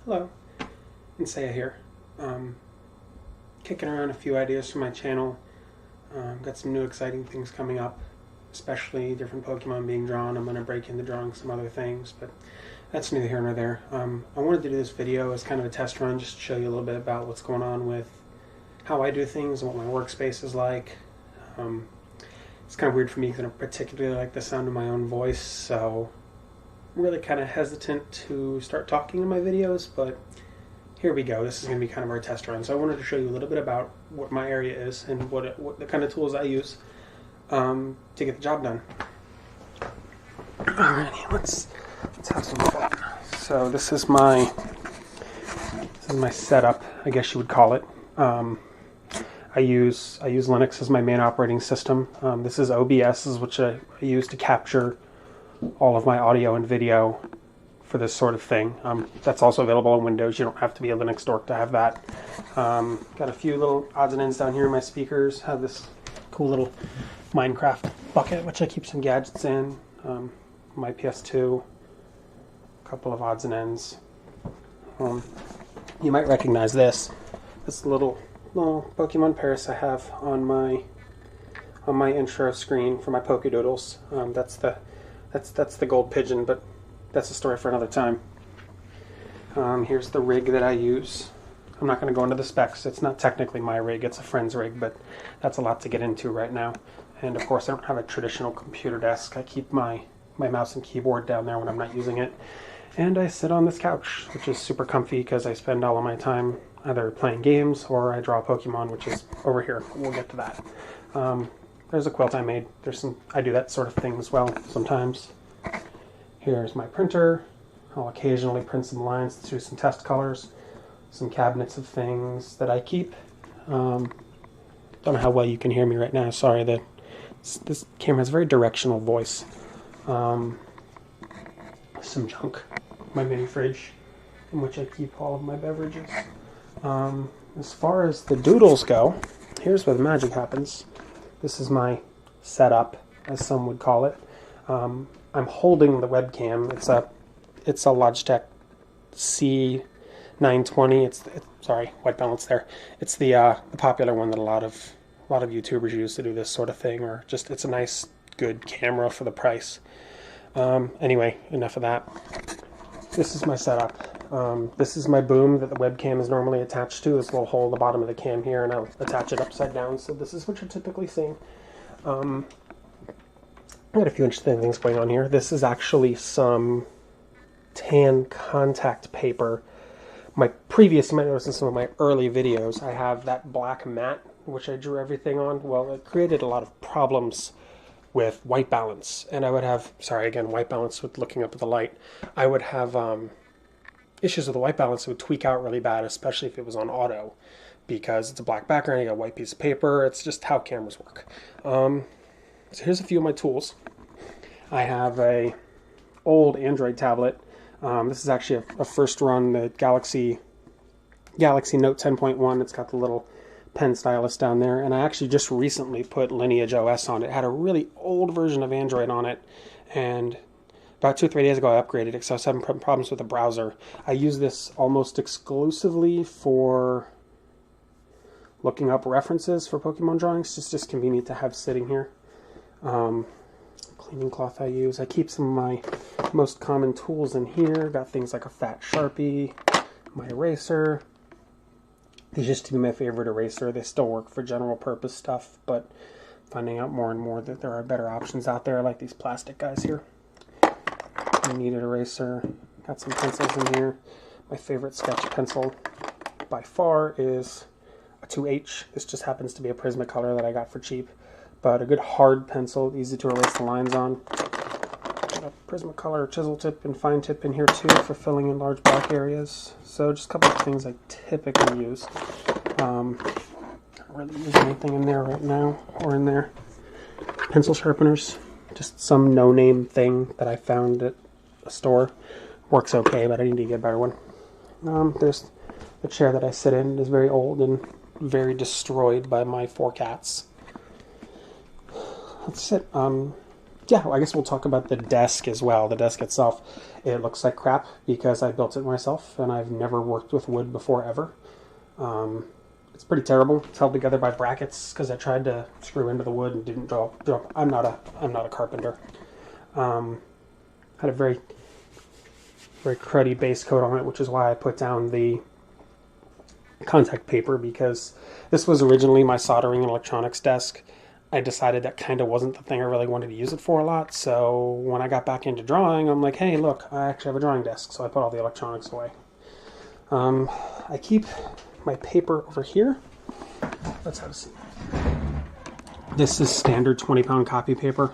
Hello, Insaya here. Kicking around a few ideas for my channel. Got some new exciting things coming up, especially different Pokemon being drawn. I'm going to break into drawing some other things, but that's neither here nor there. I wanted to do this video as kind of a test run, just to show you a little bit about what's going on with how I do things and what my workspace is like. It's kind of weird for me because I don't particularly like the sound of my own voice, so I'm really kind of hesitant to start talking in my videos, but here we go. This is going to be kind of our test run. So I wanted to show you a little bit about what my area is and what the kind of tools I use to get the job done. Alrighty, let's have some fun. So this is my setup, I guess you would call it. I use Linux as my main operating system. This is OBS, which I use to capture all of my audio and video for this sort of thing. That's also available on Windows. You don't have to be a Linux dork to have that. Got a few little odds and ends down here in my speakers. Have this cool little Minecraft bucket, which I keep some gadgets in. My PS2. A couple of odds and ends. You might recognize this. This little Pokemon Paris I have on my intro screen for my Pokedoodles. That's the gold pigeon, but that's a story for another time. Here's the rig that I use. I'm not going to go into the specs. It's not technically my rig, it's a friend's rig, but that's a lot to get into right now. And of course I don't have a traditional computer desk. I keep my mouse and keyboard down there when I'm not using it. And I sit on this couch, which is super comfy because I spend all of my time either playing games or I draw Pokemon, which is over here. We'll get to that. There's a quilt I made. I do that sort of thing as well sometimes. Here's my printer. I'll occasionally print some lines to some test colors. Some cabinets of things that I keep. Don't know how well you can hear me right now. Sorry, this camera has a very directional voice. Some junk. My mini fridge, in which I keep all of my beverages. As far as the doodles go, here's where the magic happens. This is my setup, as some would call it. I'm holding the webcam. It's a Logitech C920. Sorry, white balance there. It's the popular one that a lot of YouTubers use to do this sort of thing, or just it's a nice, good camera for the price. Anyway, enough of that. This is my setup. This is my boom that the webcam is normally attached to. This little hole in the bottom of the cam here, and I'll attach it upside down. So this is what you're typically seeing. I got a few interesting things going on here. This is actually some tan contact paper. You might notice in some of my early videos, I have that black mat, which I drew everything on. Well, it created a lot of problems with white balance, and I would have, white balance with looking up at the light. I would have issues with the white balance. It would tweak out really bad, especially if it was on auto, because it's a black background, you got a white piece of paper. It's just how cameras work. So here's a few of my tools. I have a old Android tablet. This is actually a first run, the Galaxy Note 10.1. It's got the little pen stylus down there, and I actually just recently put Lineage OS on it. It had a really old version of Android on it, and about 2 or 3 days ago I upgraded it because I was having problems with the browser. I use this almost exclusively for looking up references for Pokemon drawings. It's just convenient to have sitting here. Cleaning cloth I use. I keep some of my most common tools in here. Got things like a fat Sharpie, my eraser. These used to be my favorite eraser. They still work for general purpose stuff, but finding out more and more that there are better options out there. I like these plastic guys here. I needed eraser. Got some pencils in here. My favorite sketch pencil by far is a 2H. This just happens to be a Prismacolor that I got for cheap, but a good hard pencil, easy to erase the lines on. Got a Prismacolor chisel tip and fine tip in here too for filling in large black areas. So just a couple of things I typically use. Don't really use anything in there right now, or in there. Pencil sharpeners, just some no-name thing that I found at a store. Works okay, but I need to get a better one. There's the chair that I sit in. It is very old and very destroyed by my 4 cats. That's it. yeah, well, I guess we'll talk about the desk as well. The desk itself, it looks like crap because I built it myself and I've never worked with wood before ever. It's pretty terrible. It's held together by brackets because I tried to screw into the wood and didn't drop. I'm not a carpenter. Had a very cruddy base coat on it, which is why I put down the contact paper, because this was originally my soldering and electronics desk. I decided that kind of wasn't the thing I really wanted to use it for a lot. So when I got back into drawing, I'm like, hey, look, I actually have a drawing desk. So I put all the electronics away. I keep my paper over here. Let's have a seat. This is standard 20-pound copy paper.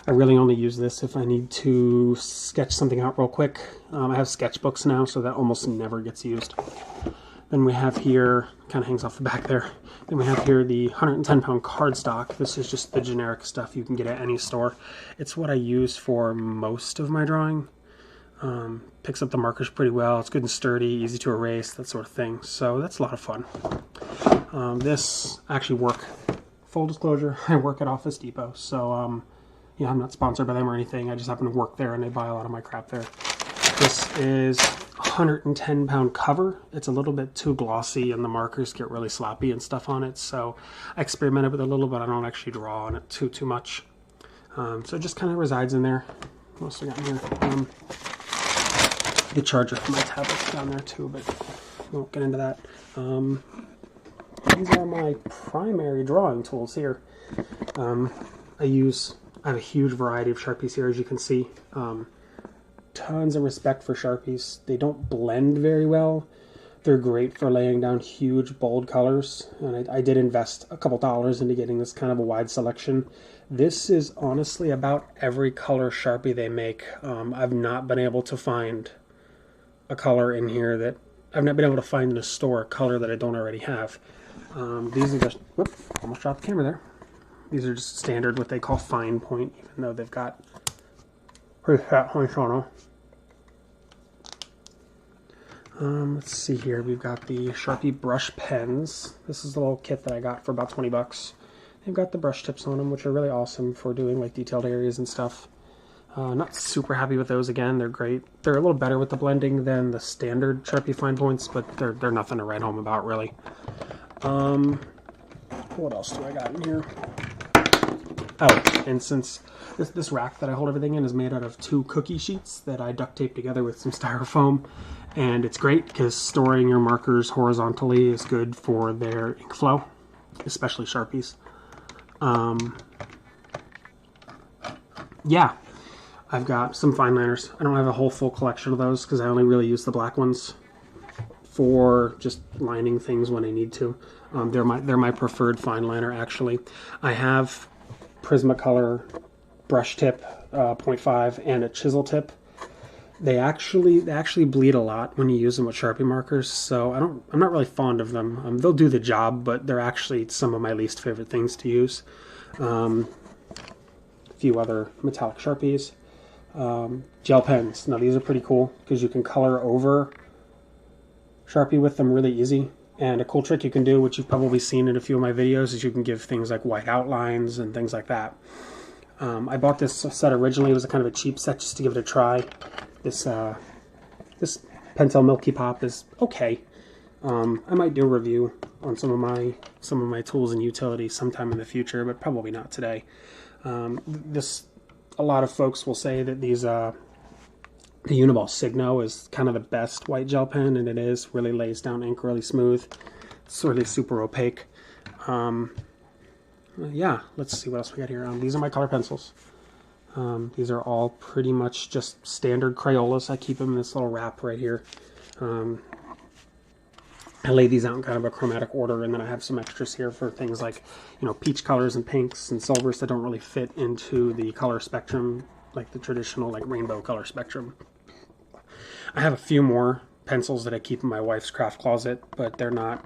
I really only use this if I need to sketch something out real quick. I have sketchbooks now, so that almost never gets used. Then we have here, kind of hangs off the back there. Then we have here the 110-pound cardstock. This is just the generic stuff you can get at any store. It's what I use for most of my drawing. Picks up the markers pretty well. It's good and sturdy, easy to erase, that sort of thing. So that's a lot of fun. This actually work. Full disclosure, I work at Office Depot, so yeah, I'm not sponsored by them or anything. I just happen to work there and they buy a lot of my crap there. This is 110-pound cover. It's a little bit too glossy and the markers get really sloppy and stuff on it, so I experimented with it a little, but I don't actually draw on it too much. So it just kind of resides in there. What else I got in here? The charger for my tablet's down there too, but we won't get into that. These are my primary drawing tools here. I have a huge variety of Sharpies here, as you can see. Tons of respect for Sharpies. They don't blend very well. They're great for laying down huge, bold colors, and I did invest a couple dollars into getting this kind of a wide selection. This is honestly about every color Sharpie they make. I've not been able to find a color in here that I've not been able to find in a store a color that I don't already have. These are just, whoop, almost dropped the camera there. These are just standard, what they call fine point, even though they've got pretty fat points on them. Let's see here. We've got the Sharpie brush pens. This is the little kit that I got for about 20 bucks. They've got the brush tips on them, which are really awesome for doing like detailed areas and stuff. Not super happy with those again. They're great. They're a little better with the blending than the standard Sharpie fine points, but they're nothing to write home about really. What else do I got in here? Oh, and since this rack that I hold everything in is made out of 2 cookie sheets that I duct tape together with some styrofoam, and it's great because storing your markers horizontally is good for their ink flow, especially Sharpies. Yeah, I've got some fine liners. I don't have a whole full collection of those because I only really use the black ones for just lining things when I need to. They're my preferred fine liner actually. I have Prismacolor brush tip 0.5 and a chisel tip. They actually bleed a lot when you use them with Sharpie markers, so I'm not really fond of them. They'll do the job, but they're actually some of my least favorite things to use. A few other metallic Sharpies. Gel pens. Now these are pretty cool because you can color over Sharpie with them really easy. And a cool trick you can do, which you've probably seen in a few of my videos, is you can give things like white outlines and things like that. I bought this set originally. It was a kind of a cheap set just to give it a try. This Pentel Milky Pop is okay. I might do a review on some of my tools and utilities sometime in the future, but probably not today. A lot of folks will say that the Uniball Signo is kind of the best white gel pen, and it is. Really lays down ink really smooth. It's really super opaque. Yeah, let's see what else we got here. These are my color pencils. These are all pretty much just standard Crayolas. I keep them in this little wrap right here. I lay these out in kind of a chromatic order, and then I have some extras here for things like, peach colors and pinks and silvers that don't really fit into the color spectrum, like the traditional rainbow color spectrum. I have a few more pencils that I keep in my wife's craft closet, but they're not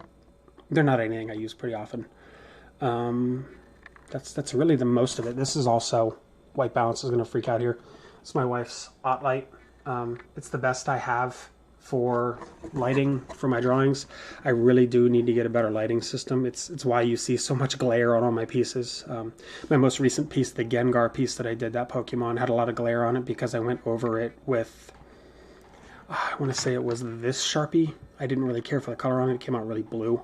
anything I use pretty often. That's really the most of it. This is also, white balance is going to freak out here. It's my wife's Ottlight. It's the best I have for lighting for my drawings. I really do need to get a better lighting system. It's why you see so much glare on all my pieces. My most recent piece, the Gengar piece that I did, that Pokemon, had a lot of glare on it because I went over it with, I want to say it was this Sharpie. I didn't really care for the color on it. It came out really blue.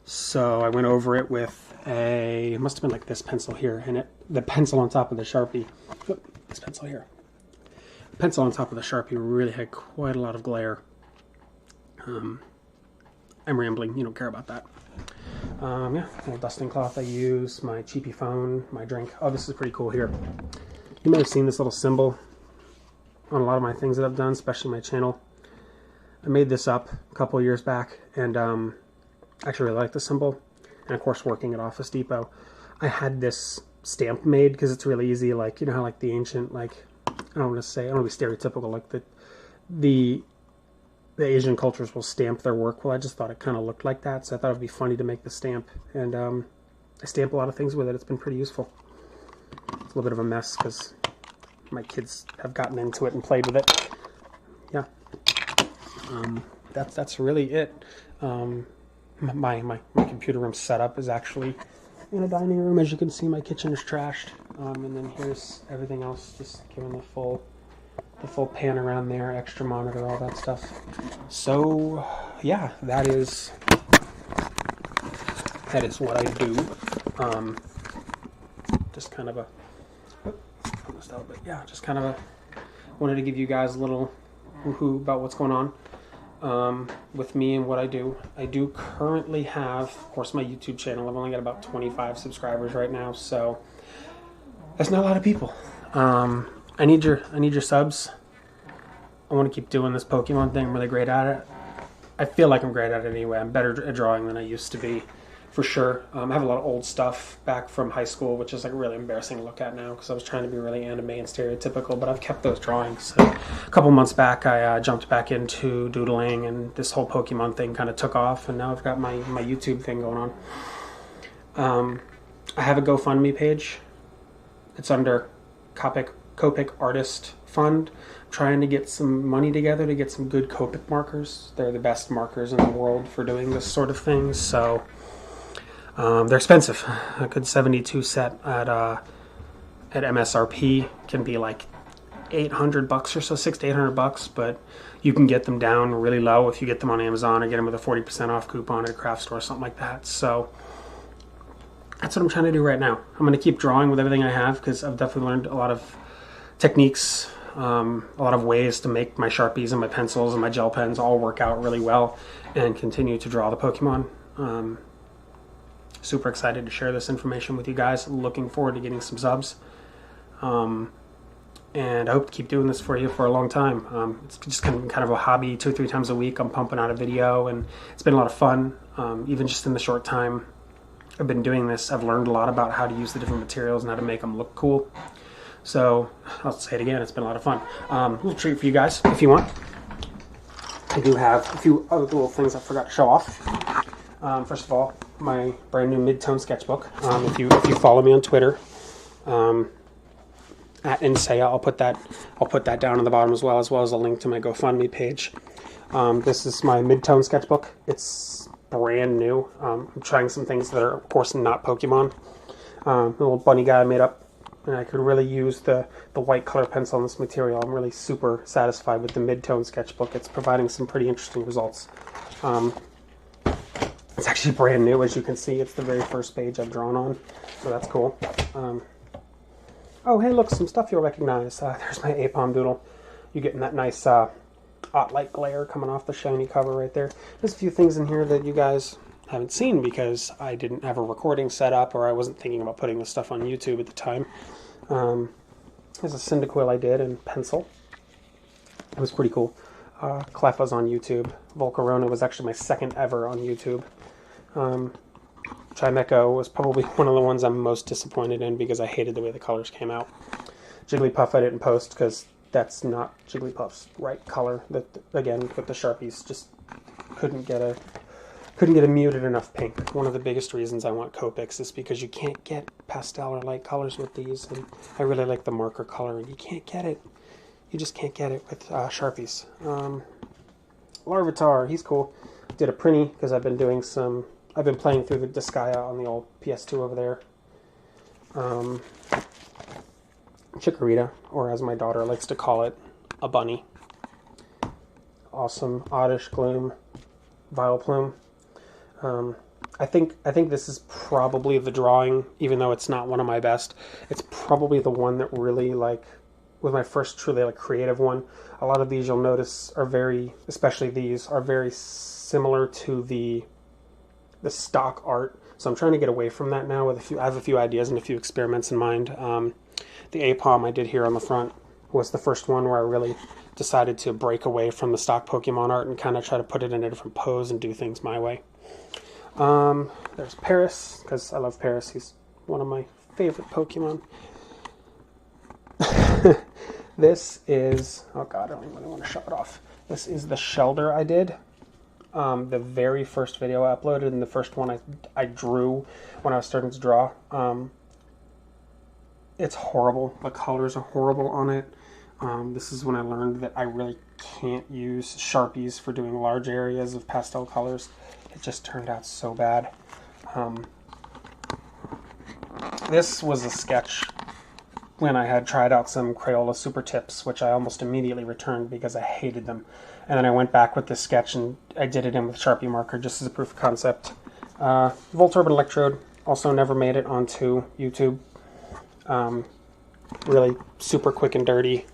So I went over it with it must have been like this pencil here, and the pencil on top of the Sharpie, this pencil here. The pencil on top of the Sharpie really had quite a lot of glare. I'm rambling, you don't care about that. Yeah, little dusting cloth I use, my cheapy phone, my drink. Oh, this is pretty cool here. You may have seen this little symbol on a lot of my things that I've done, especially my channel. I made this up a couple years back, and I actually really like the symbol. And of course, working at Office Depot, I had this stamp made because it's really easy. Like, you know how like the ancient, like, I don't want to be stereotypical, like the Asian cultures will stamp their work. Well, I just thought it kind of looked like that, so I thought it would be funny to make the stamp. And I stamp a lot of things with it. It's been pretty useful. It's a little bit of a mess because my kids have gotten into it and played with it. Yeah. That's really it. My computer room setup is actually in a dining room. As you can see, my kitchen is trashed. And then here's everything else, just giving the full pan around there, extra monitor, all that stuff. So yeah, that is what I do. Just kind of a just kind of a wanted to give you guys a little woohoo about what's going on with me and what I do. I do currently have, of course, my YouTube channel. I've only got about 25 subscribers right now, so that's not a lot of people. I need your subs. I want to keep doing this Pokemon thing. I'm really great at it. I feel like I'm great at it anyway. I'm better at drawing than I used to be, for sure. I have a lot of old stuff back from high school, which is like really embarrassing to look at now because I was trying to be really anime and stereotypical, but I've kept those drawings. So a couple months back, I jumped back into doodling, and this whole Pokemon thing kind of took off, and now I've got my YouTube thing going on. I have a GoFundMe page. It's under Copic Artist Fund. I'm trying to get some money together to get some good Copic markers. They're the best markers in the world for doing this sort of thing, so they're expensive. A good 72 set at MSRP can be like $800 or so, $600 to $800, but you can get them down really low if you get them on Amazon or get them with a 40% off coupon at a craft store or something like that. So that's what I'm trying to do right now. I'm going to keep drawing with everything I have because I've definitely learned a lot of techniques, a lot of ways to make my Sharpies and my pencils and my gel pens all work out really well and continue to draw the Pokemon. Super excited to share this information with you guys. Looking forward to getting some subs. And I hope to keep doing this for you for a long time. It's just kind of a hobby. 2 or 3 times a week I'm pumping out a video, and it's been a lot of fun. Even just in the short time I've been doing this, I've learned a lot about how to use the different materials and how to make them look cool. So I'll say it again, it's been a lot of fun. A little treat for you guys if you want. I do have a few other little things I forgot to show off. First of all, my brand new mid-tone sketchbook. If you follow me on Twitter, at Insea, I'll put that down on the bottom as well as a link to my GoFundMe page. This is my mid-tone sketchbook. It's brand new. I'm trying some things that are, of course, not Pokemon. The little bunny guy I made up, and I could really use the white color pencil on this material. I'm really super satisfied with the mid-tone sketchbook. It's providing some pretty interesting results. It's actually brand new, as you can see. It's the very first page I've drawn on, so that's cool. Oh, hey, look, some stuff you'll recognize. There's my Aipom doodle. You're getting that nice light glare coming off the shiny cover right there. There's a few things in here that you guys haven't seen because I didn't have a recording set up, or I wasn't thinking about putting this stuff on YouTube at the time. There's a Cyndaquil I did in pencil. It was pretty cool. Cleffa's on YouTube. Volcarona was actually my second ever on YouTube. Chimecho was probably one of the ones I'm most disappointed in because I hated the way the colors came out. Jigglypuff I didn't post because that's not Jigglypuff's right color. That, again, with the Sharpies, just couldn't get a muted enough pink. One of the biggest reasons I want Copics is because you can't get pastel or light colors with these, and I really like the marker color, and you can't get it. You just can't get it with Sharpies. Larvitar, he's cool. Did a Prinny because I've been playing through the Disgaea on the old PS2 over there. Chikorita, or as my daughter likes to call it, a bunny. Awesome Oddish Gloom, Vileplume. I think this is probably the drawing, even though it's not one of my best. It's probably the one that really, like, was my first truly, like, creative one. A lot of these you'll notice are very, especially these, are very similar to the stock art. So I'm trying to get away from that now with I have a few ideas and a few experiments in mind. The Aipom I did here on the front was the first one where I really decided to break away from the stock Pokemon art and kind of try to put it in a different pose and do things my way. There's Paris, because I love Paris. He's one of my favorite Pokemon. This is, oh god, I don't even really want to show it off. This is the Shellder I did. The very first video I uploaded, and the first one I drew when I was starting to draw. It's horrible. The colors are horrible on it. This is when I learned that I really can't use Sharpies for doing large areas of pastel colors. It just turned out so bad. This was a sketch when I had tried out some Crayola Super Tips, which I almost immediately returned because I hated them. And then I went back with this sketch and I did it in with Sharpie marker just as a proof of concept. Voltorb and Electrode also never made it onto YouTube. Really super quick and dirty.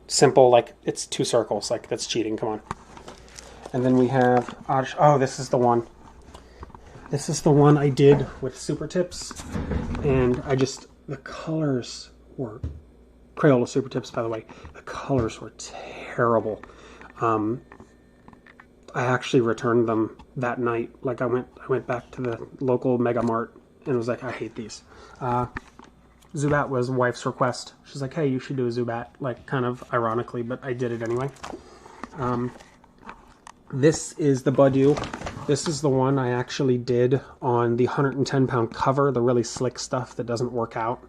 Simple, like it's 2 circles, like that's cheating, come on. And then we have, oh, this is the one. This is the one I did with Super Tips. And the colors were, Crayola Super Tips, by the way, the colors were terrible. I actually returned them that night. Like I went back to the local Mega Mart and was like, I hate these. Zubat was wife's request. She's like, hey, you should do a Zubat, like kind of ironically, but I did it anyway. This is the Budew. This is the one I actually did on the 110-pound cover, the really slick stuff that doesn't work out.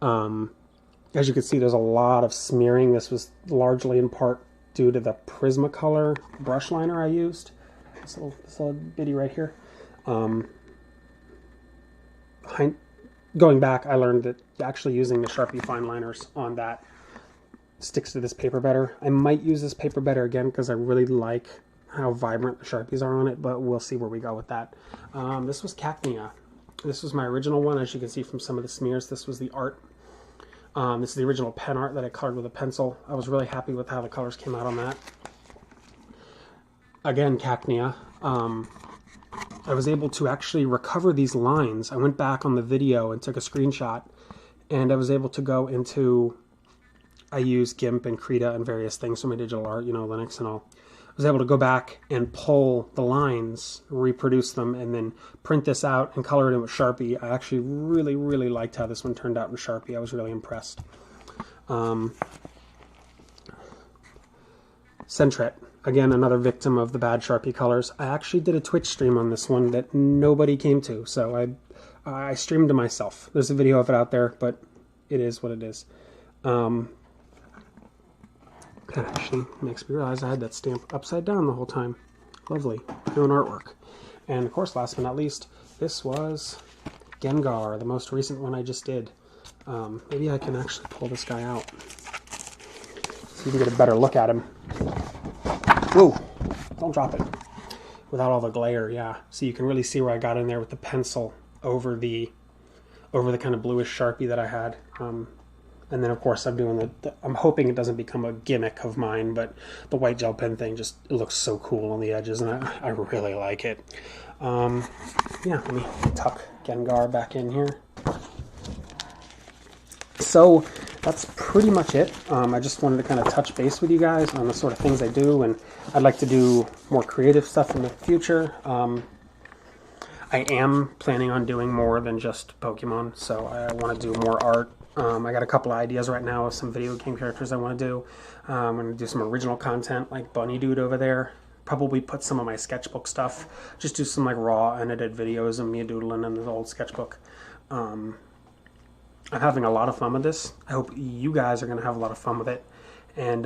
As you can see, there's a lot of smearing. This was largely in part due to the Prismacolor brush liner I used. This little bitty right here. Going back, I learned that actually using the Sharpie fine liners on that sticks to this paper better. I might use this paper better again because I really like how vibrant the Sharpies are on it, but we'll see where we go with that. This was Cacnea. This was my original one, as you can see from some of the smears. This was the art. This is the original pen art that I colored with a pencil. I was really happy with how the colors came out on that. Again, Cacnea. I was able to actually recover these lines. I went back on the video and took a screenshot, and I was able to go into, I use GIMP and Krita and various things for my digital art, you know, Linux and all. I was able to go back and pull the lines, reproduce them, and then print this out and color it in with Sharpie. I actually really, really liked how this one turned out in Sharpie. I was really impressed. Sentret. Again, another victim of the bad Sharpie colors. I actually did a Twitch stream on this one that nobody came to, so I streamed to myself. There's a video of it out there, but it is what it is. That actually makes me realize I had that stamp upside down the whole time. Lovely. Doing artwork. And of course, last but not least, this was Gengar, the most recent one I just did. Maybe I can actually pull this guy out so you can get a better look at him. Whoa, don't drop it. Without all the glare, yeah. So you can really see where I got in there with the pencil over the kind of bluish Sharpie that I had. And then of course I'm doing I'm hoping it doesn't become a gimmick of mine, but the white gel pen thing just, it looks so cool on the edges, and I really like it. Yeah, let me tuck Gengar back in here. So that's pretty much it. I just wanted to kind of touch base with you guys on the sort of things I do, and I'd like to do more creative stuff in the future. I am planning on doing more than just Pokemon, so I want to do more art. I got a couple of ideas right now of some video game characters I want to do. I'm going to do some original content like Bunny Dude over there. Probably put some of my sketchbook stuff. Just do some like raw unedited videos of me doodling in the old sketchbook. I'm having a lot of fun with this. I hope you guys are going to have a lot of fun with it. And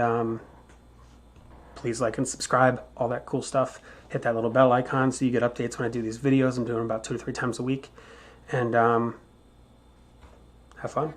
please like and subscribe, all that cool stuff. Hit that little bell icon so you get updates when I do these videos. I'm doing about 2 to 3 times a week. And have fun.